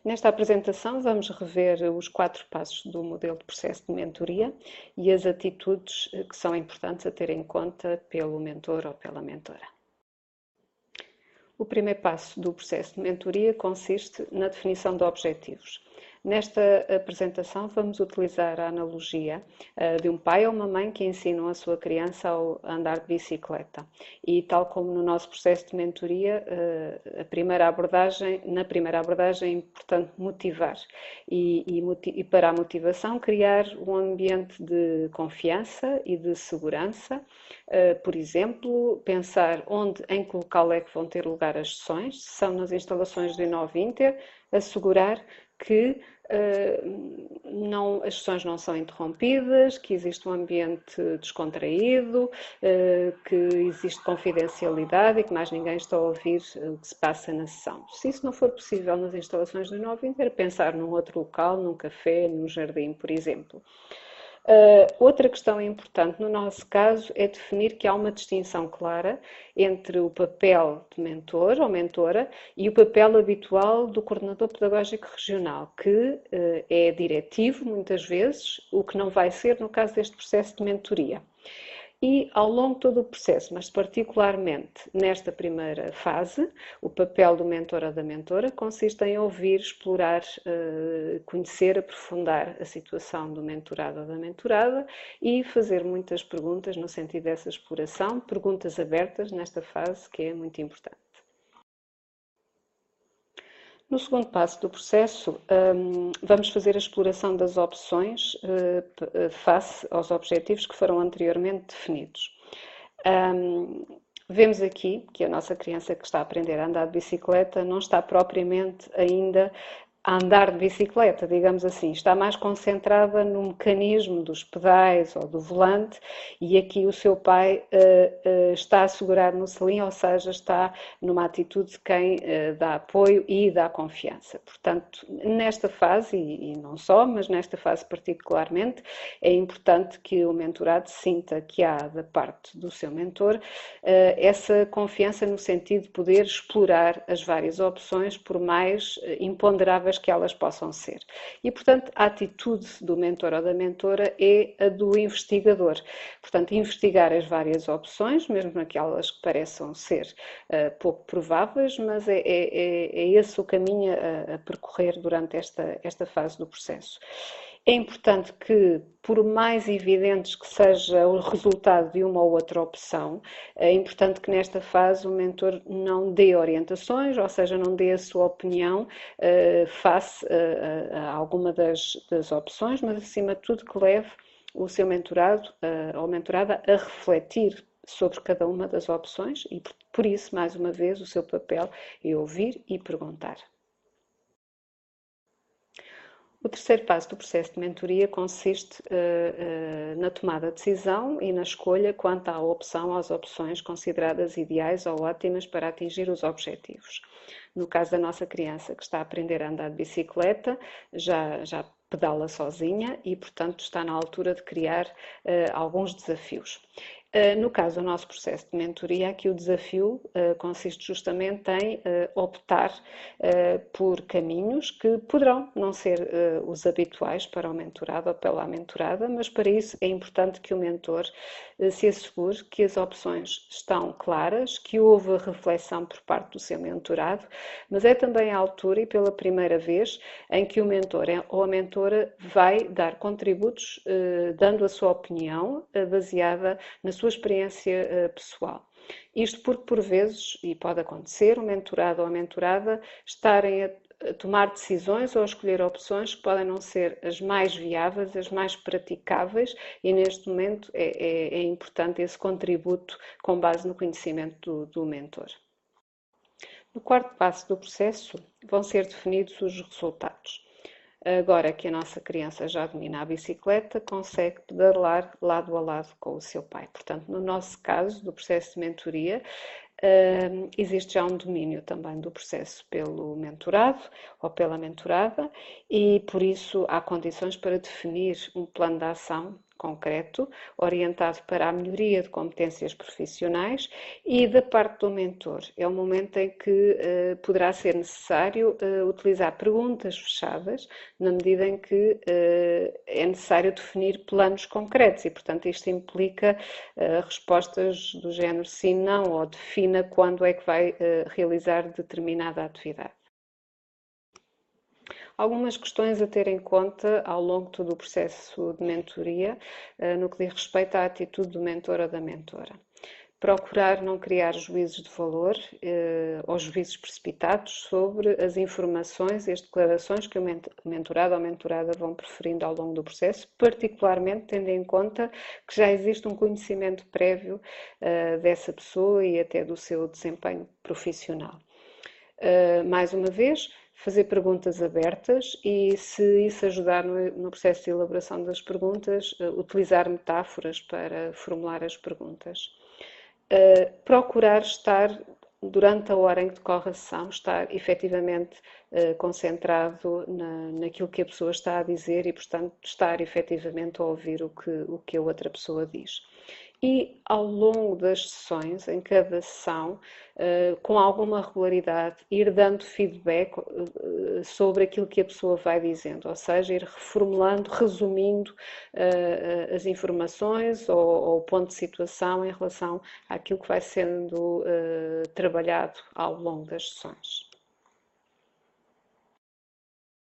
Nesta apresentação vamos rever os 4 passos do modelo de processo de mentoria e as atitudes que são importantes a ter em conta pelo mentor ou pela mentora. O primeiro passo do processo de mentoria consiste na definição de objetivos. Nesta apresentação vamos utilizar a analogia de um pai ou uma mãe que ensinam a sua criança a andar de bicicleta. E tal como no nosso processo de mentoria, na primeira abordagem é importante motivar. E para a motivação, criar um ambiente de confiança e de segurança. Por exemplo, pensar em que local é que vão ter lugar as sessões, se são nas instalações do InnovInter, assegurar que as sessões não são interrompidas, que existe um ambiente descontraído, que existe confidencialidade e que mais ninguém está a ouvir o que se passa na sessão. Se isso não for possível nas instalações do InnovInter, pensar num outro local, num café, num jardim, por exemplo. Outra questão importante no nosso caso é definir que há uma distinção clara entre o papel de mentor ou mentora e o papel habitual do coordenador pedagógico regional, que é diretivo muitas vezes, o que não vai ser no caso deste processo de mentoria. E ao longo de todo o processo, mas particularmente nesta primeira fase, o papel do mentor ou da mentora consiste em ouvir, explorar, conhecer, aprofundar a situação do mentorado ou da mentorada e fazer muitas perguntas no sentido dessa exploração, perguntas abertas nesta fase que é muito importante. No segundo passo do processo, vamos fazer a exploração das opções face aos objetivos que foram anteriormente definidos. Vemos aqui que a nossa criança que está a aprender a andar de bicicleta não está propriamente ainda a andar de bicicleta, digamos assim, está mais concentrada no mecanismo dos pedais ou do volante e aqui o seu pai está a segurar no selim, ou seja, está numa atitude de quem dá apoio e dá confiança. Portanto, nesta fase, e não só, mas nesta fase particularmente, é importante que o mentorado sinta que há da parte do seu mentor essa confiança no sentido de poder explorar as várias opções, por mais imponderáveis que elas possam ser. E, portanto, a atitude do mentor ou da mentora é a do investigador. Portanto, investigar as várias opções, mesmo aquelas que pareçam ser pouco prováveis, mas é esse o caminho a percorrer durante esta fase do processo. É importante que, por mais evidentes que seja o resultado de uma ou outra opção, é importante que nesta fase o mentor não dê orientações, ou seja, não dê a sua opinião face a alguma das opções, mas acima de tudo que leve o seu mentorado ou mentorada a refletir sobre cada uma das opções e, por isso, mais uma vez, o seu papel é ouvir e perguntar. O terceiro passo do processo de mentoria consiste na tomada de decisão e na escolha quanto à opção, às opções consideradas ideais ou ótimas para atingir os objetivos. No caso da nossa criança que está a aprender a andar de bicicleta, já pedala sozinha e, portanto, está na altura de criar alguns desafios. No caso do nosso processo de mentoria, aqui o desafio consiste justamente em optar por caminhos que poderão não ser os habituais para o mentorado ou pela mentorada, mas para isso é importante que o mentor se assegure que as opções estão claras, que houve reflexão por parte do seu mentorado, mas é também a altura e pela primeira vez em que o mentor ou a mentora vai dar contributos dando a sua opinião baseada na sua experiência pessoal. Isto porque, por vezes, e pode acontecer, o mentorado ou a mentorada estarem a tomar decisões ou a escolher opções que podem não ser as mais viáveis, as mais praticáveis e neste momento é importante esse contributo com base no conhecimento do mentor. No quarto passo do processo vão ser definidos os resultados. Agora que a nossa criança já domina a bicicleta, consegue pedalar lado a lado com o seu pai. Portanto, no nosso caso, do processo de mentoria, existe já um domínio também do processo pelo mentorado ou pela mentorada e, por isso, há condições para definir um plano de ação concreto, orientado para a melhoria de competências profissionais, e da parte do mentor. É o momento em que poderá ser necessário utilizar perguntas fechadas, na medida em que é necessário definir planos concretos e, portanto, isto implica respostas do género sim, não, ou defina quando é que vai realizar determinada atividade. Algumas questões a ter em conta ao longo de todo o processo de mentoria, no que diz respeito à atitude do mentor ou da mentora. Procurar não criar juízos de valor ou juízos precipitados sobre as informações e as declarações que o mentorado ou mentorada vão preferindo ao longo do processo, particularmente tendo em conta que já existe um conhecimento prévio dessa pessoa e até do seu desempenho profissional. Mais uma vez, fazer perguntas abertas e, se isso ajudar no processo de elaboração das perguntas, utilizar metáforas para formular as perguntas. Procurar estar, durante a hora em que decorre a sessão, estar efetivamente concentrado naquilo que a pessoa está a dizer e, portanto, estar efetivamente a ouvir o que a outra pessoa diz. E ao longo das sessões, em cada sessão, com alguma regularidade, ir dando feedback sobre aquilo que a pessoa vai dizendo, ou seja, ir reformulando, resumindo as informações ou o ponto de situação em relação àquilo que vai sendo trabalhado ao longo das sessões.